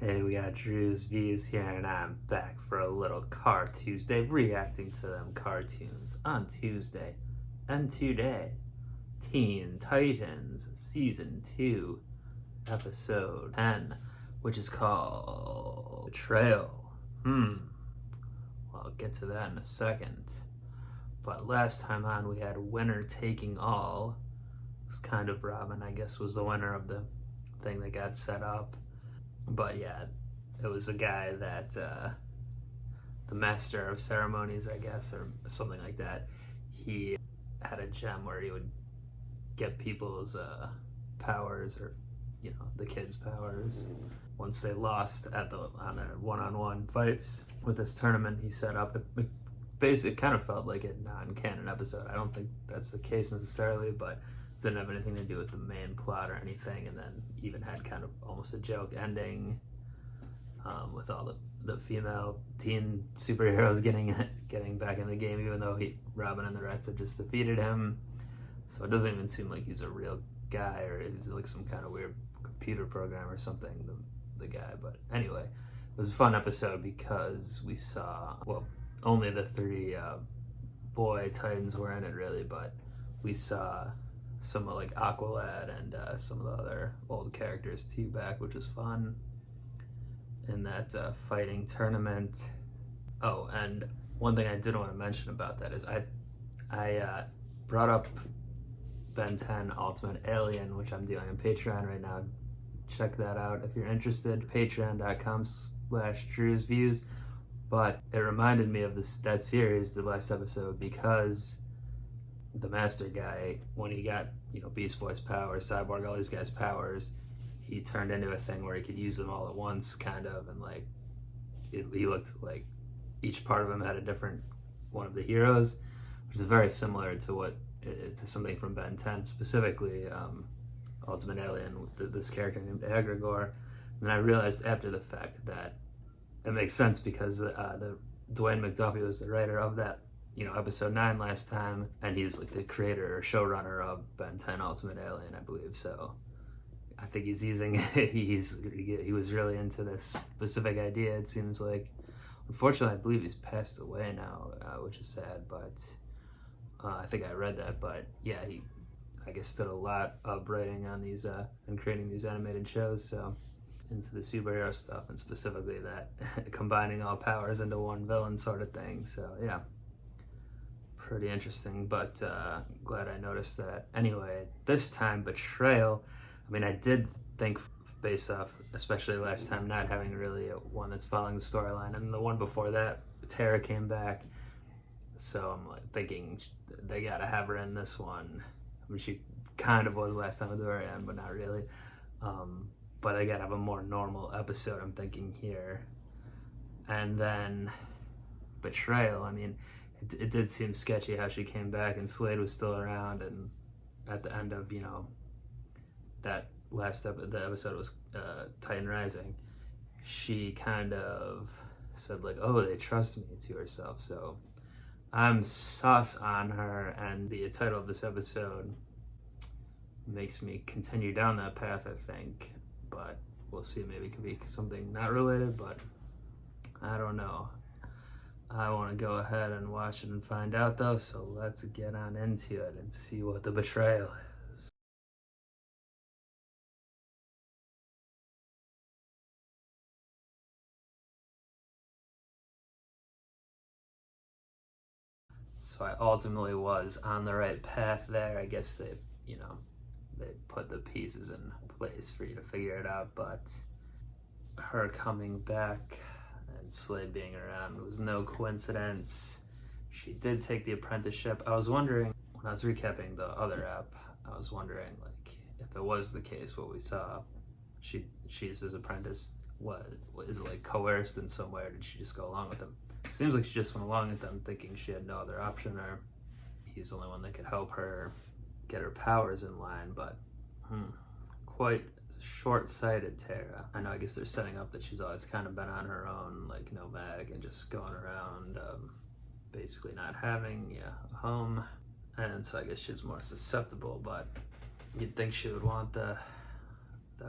Hey, we got Drewz Viewz here, and I'm back for a little Car Tuesday, reacting to them cartoons on Tuesday. And today, Teen Titans Season 2, Episode 10, which is called Betrayal. Well, I'll get to that in a second. But last time on, we had Winner Taking All. It was kind of Robin, I guess, was the winner of the thing that got set up. But yeah, it was a guy that the master of ceremonies, I guess, or something like that. He had a gem where he would get people's powers, or the kids' powers, once they lost on a one-on-one fights. With this tournament he set up, it kind of felt like a non-canon episode. I don't think that's the case necessarily, but didn't have anything to do with the main plot or anything, and then even had kind of almost a joke ending with all the female teen superheroes getting back in the game, even though Robin and the rest had just defeated him. So it doesn't even seem like he's a real guy, or he's like some kind of weird computer program or something, the guy. But anyway, it was a fun episode because we saw, well, only the three boy Titans were in it really, but we saw some of like Aqualad and some of the other old characters too back, which was fun in that fighting tournament. Oh, and one thing I did want to mention about that is I brought up Ben 10 Ultimate Alien, which I'm doing on Patreon right now. Check that out if you're interested. Patreon.com/Drewz Viewz. But it reminded me of that series, the last episode, because the master guy, when he got Beast Boy's powers, Cyborg, all these guys' powers, he turned into a thing where he could use them all at once, kind of, and like he looked like each part of him had a different one of the heroes, which is very similar to something from Ben 10, specifically Ultimate Alien with this character named Egregore. And I realized after the fact that it makes sense because the Dwayne McDuffie was the writer of that episode 9 last time, and he's like the creator or showrunner of Ben 10 Ultimate Alien, I believe. So I think he's using he was really into this specific idea, it seems like. Unfortunately, I believe he's passed away now, which is sad, but I think I read that. But yeah, he, I guess, did a lot of writing on these and creating these animated shows, so into the superhero stuff, and specifically that combining all powers into one villain sort of thing. So yeah, pretty interesting, but glad I noticed that. Anyway, this time, Betrayal. I mean, I did think, based off, especially last time, not having really one that's following the storyline, and the one before that, Tara came back, so I'm like thinking they gotta have her in this one. I mean, she kind of was last time at the very end, but not really. But I gotta have a more normal episode, I'm thinking here. And then Betrayal, I mean, it did seem sketchy how she came back and Slade was still around, and at the end of that last the episode was Titan Rising, she kind of said like, oh, they trust me, to herself. So I'm sus on her, and the title of this episode makes me continue down that path, I think. But we'll see, maybe it could be something not related, but I don't know. I want to go ahead and watch it and find out though, so let's get on into it and see what the betrayal is. So I ultimately was on the right path there. I guess they put the pieces in place for you to figure it out, but her coming back and Slade being around was no coincidence. She did take the apprenticeship. I was wondering, when I was recapping the other app, I was wondering like if it was the case what we saw, she's his apprentice, is like coerced in some way, or did she just go along with him? Seems like she just went along with them, thinking she had no other option, or he's the only one that could help her get her powers in line. But quite short-sighted, Tara. I know, I guess they're setting up that she's always kind of been on her own, like nomadic, and just going around basically not having a home, and so I guess she's more susceptible. But you'd think she would want the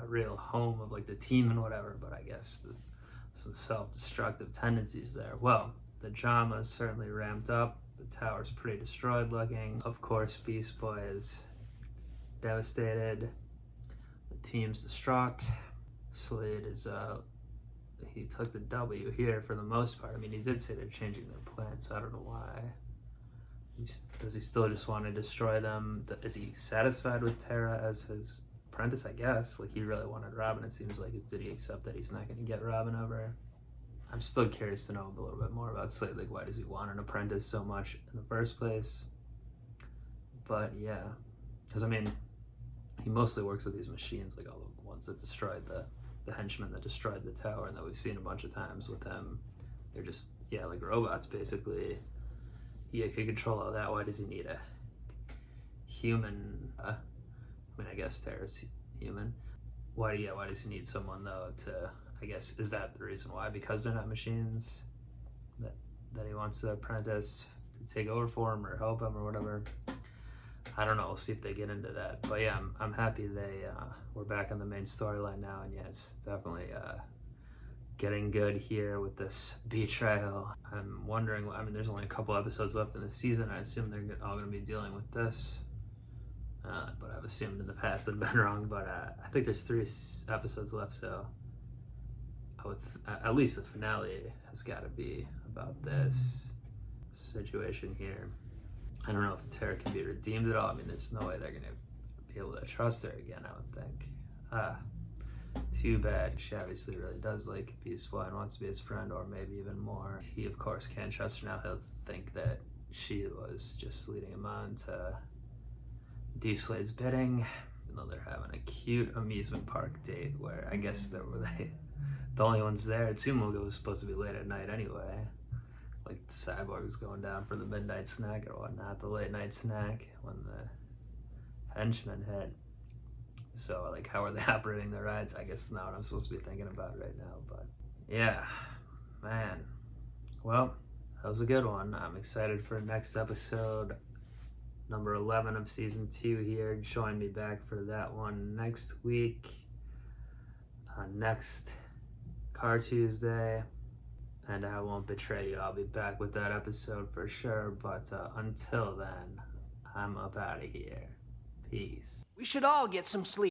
real home of like the team and whatever, but I guess some self-destructive tendencies there. Well, the drama is certainly ramped up. The tower's pretty destroyed looking. Of course, Beast Boy is devastated. The team's distraught. Slade is he took the W here for the most part. I mean, he did say they're changing their plan, so I don't know why. Does he still just want to destroy them? Is he satisfied with Tara as his apprentice? I guess. Like, he really wanted Robin, it seems like. Did he accept that he's not going to get Robin over? I'm still curious to know a little bit more about Slade. Like, why does he want an apprentice so much in the first place? But yeah, because I mean, he mostly works with these machines, like all the ones that destroyed the henchmen that destroyed the tower, and that we've seen a bunch of times with them. They're just, yeah, like robots basically. He could control all that. Why does he need a human? I mean, I guess Tara's human. Why does he need someone though to, I guess, is that the reason why? Because they're not machines that he wants the apprentice to take over for him or help him or whatever. I don't know. We'll see if they get into that. But yeah, I'm happy we're back on the main storyline now, and yeah, it's definitely getting good here with this betrayal. I'm wondering, I mean, there's only a couple episodes left in the season. I assume they're all going to be dealing with this. But I've assumed in the past and been wrong. But I think there's 3 episodes left, so at least the finale has got to be about this situation here. I don't know if Tara can be redeemed at all. I mean, there's no way they're going to be able to trust her again, I would think. Too bad. She obviously really does like Beast Boy and wants to be his friend, or maybe even more. He, of course, can't trust her now. He'll think that she was just leading him on to do Slade's bidding, even though they're having a cute amusement park date where I guess they were the only ones there. Tsumuga was supposed to be late at night anyway. Like, Cyborg was going down for the midnight snack or whatnot, the late night snack when the henchmen hit. So, like, how are they operating the rides? I guess it's not what I'm supposed to be thinking about right now, but yeah, man. Well, that was a good one. I'm excited for next episode, number 11 of season 2 here. Join me back for that one next week, next Car Tuesday. And I won't betray you. I'll be back with that episode for sure. But until then, I'm up out of here. Peace. We should all get some sleep.